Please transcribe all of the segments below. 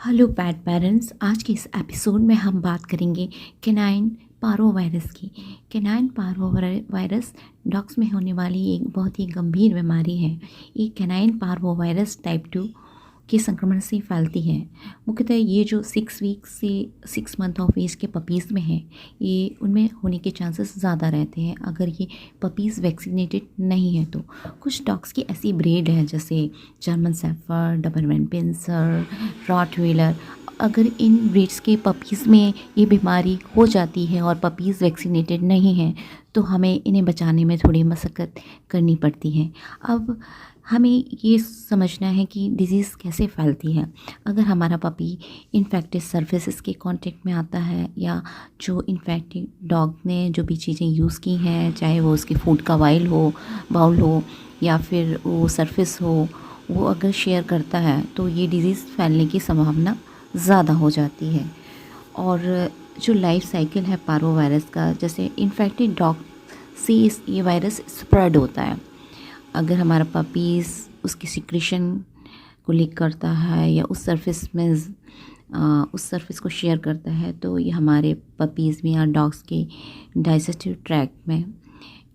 Hello PAT parents, आज के इस एपिसोड में हम बात करेंगे कैनाइन पारो वायरस की। कैनाइन पारो वायरस डॉग्स में होने वाली एक बहुत ही गंभीर बीमारी है। ये कैनाइन पारो वायरस टाइप 2 के संक्रमण से फैलती है। मुख्यतः ये जो 6 वीक से 6 मंथ ऑफ एज के पपीज़ में है, ये उनमें होने के चांसेस ज़्यादा रहते हैं अगर ये पपीज़ वैक्सीनेटेड नहीं है तो। कुछ डॉग्स की ऐसी ब्रीड है जैसे जर्मन शेफर्ड, डबरमैन पिंसर, रॉटवीलर। अगर इन ब्रीड्स के पपीज़ में ये बीमारी हो जाती है और पपीज़ वैक्सीनेटेड नहीं हैं तो हमें इन्हें बचाने में थोड़ी मशक्क़त करनी पड़ती है। अब हमें ये समझना है कि डिज़ीज़ कैसे फैलती है। अगर हमारा पपी इन्फेक्टेड सर्फेसिस के कांटेक्ट में आता है या जो इन्फेक्टेड डॉग ने जो भी चीज़ें यूज़ की हैं, चाहे वो उसके फूड का बाउल हो या फिर वो सरफेस हो, वो अगर शेयर करता है तो ये डिज़ीज़ फैलने की संभावना ज़्यादा हो जाती है। और जो लाइफ साइकिल है पारो वायरस का, जैसे इन्फेक्टेड डॉग से ये वायरस स्प्रेड होता है। अगर हमारा पपीज़ उसकी सिक्रीशन को लीक करता है या उस सरफेस को शेयर करता है तो ये हमारे पपीज़ में या डॉग्स के डाइजेस्टिव ट्रैक्ट में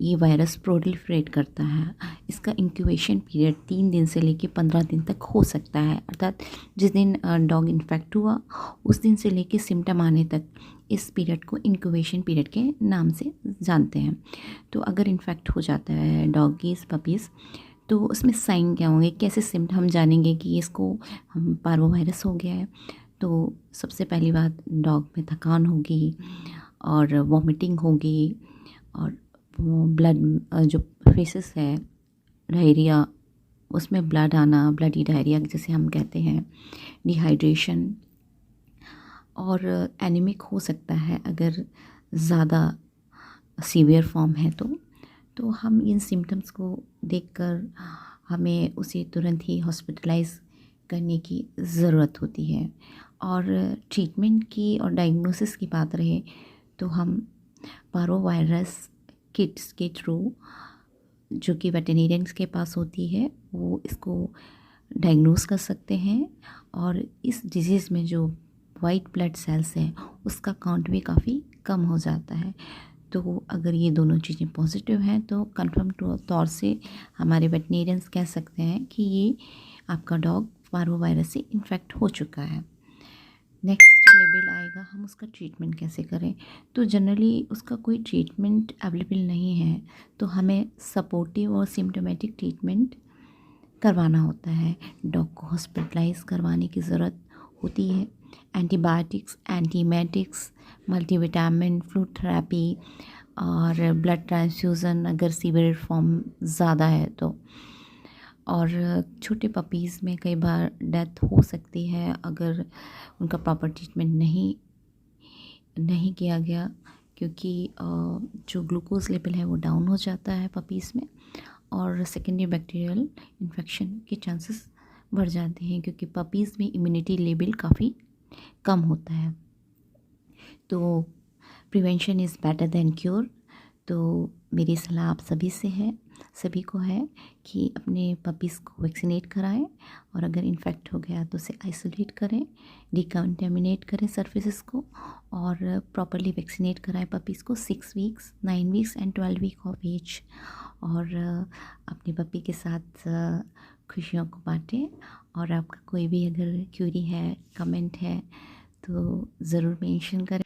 ये वायरस प्रोलिफरेट करता है। इसका इंक्यूबेशन पीरियड 3 दिन से लेकर 15 दिन तक हो सकता है, अर्थात जिस दिन डॉग इन्फेक्ट हुआ उस दिन से लेकर सिम्टम आने तक इस पीरियड को इंक्यूबेशन पीरियड के नाम से जानते हैं। तो अगर इन्फेक्ट हो जाता है डॉगीज़ पपीज़ तो उसमें साइन क्या होंगे, कैसे सिम्टम हम जानेंगे कि इसको हम पारो वायरस हो गया है। तो सबसे पहली बात, डॉग में थकान होगी और वॉमिटिंग होगी और ब्लड जो फेसेस है, डायरिया, उसमें ब्लड आना, ब्लडी डायरिया जिसे हम कहते हैं, डिहाइड्रेशन और एनीमिक हो सकता है अगर ज़्यादा सीवियर फॉर्म है तो हम इन सिम्टम्स को देखकर हमें उसे तुरंत ही हॉस्पिटलाइज करने की ज़रूरत होती है। और ट्रीटमेंट की और डायग्नोसिस की बात रहे तो हम पारो वायरस किट्स के थ्रू, जो कि वेटेरिनियंस के पास होती है, वो इसको डायग्नोस कर सकते हैं। और इस डिजीज़ में जो वाइट ब्लड सेल्स हैं उसका काउंट भी काफ़ी कम हो जाता है। तो अगर ये दोनों चीज़ें पॉजिटिव हैं तो कंफर्म तौर से हमारे वेटेरिनियंस कह सकते हैं कि ये आपका डॉग पारो वायरस से इन्फेक्ट हो चुका है। नेक्स्ट लेवल आएगा, हम उसका ट्रीटमेंट कैसे करें। तो जनरली उसका कोई ट्रीटमेंट अवेलेबल नहीं है तो हमें सपोर्टिव और सिम्टोमेटिक ट्रीटमेंट करवाना होता है। डॉग को हॉस्पिटलाइज करवाने की ज़रूरत होती है। Antibiotics, antiemetics, multivitamin, fluid therapy और ब्लड ट्रांसफ्यूज़न अगर सीवियर फॉर्म ज़्यादा है तो। और छोटे पपीज़ में कई बार डेथ हो सकती है अगर उनका प्रॉपर ट्रीटमेंट नहीं किया गया, क्योंकि जो ग्लूकोज लेवल है वो डाउन हो जाता है पपीज़ में और सेकेंडरी बैक्टीरियल इन्फेक्शन के चांसेस बढ़ जाते हैं, क्योंकि पपीज़ में इम्यूनिटी लेवल काफ़ी कम होता है। तो prevention is better than cure. तो मेरी सलाह आप सभी को है कि अपने पपीज़ को वैक्सीनेट कराएं और अगर इन्फेक्ट हो गया तो उसे आइसोलेट करें, डिकंटेमिनेट करें सरफेसेस को और प्रॉपरली वैक्सीनेट कराएं पपीज़ को 6 weeks, 9 weeks and 12 week of age. और अपने पपी के साथ खुशियों को बांटें। और आपका कोई भी अगर क्यूरी है, कमेंट है तो ज़रूर मेंशन करें।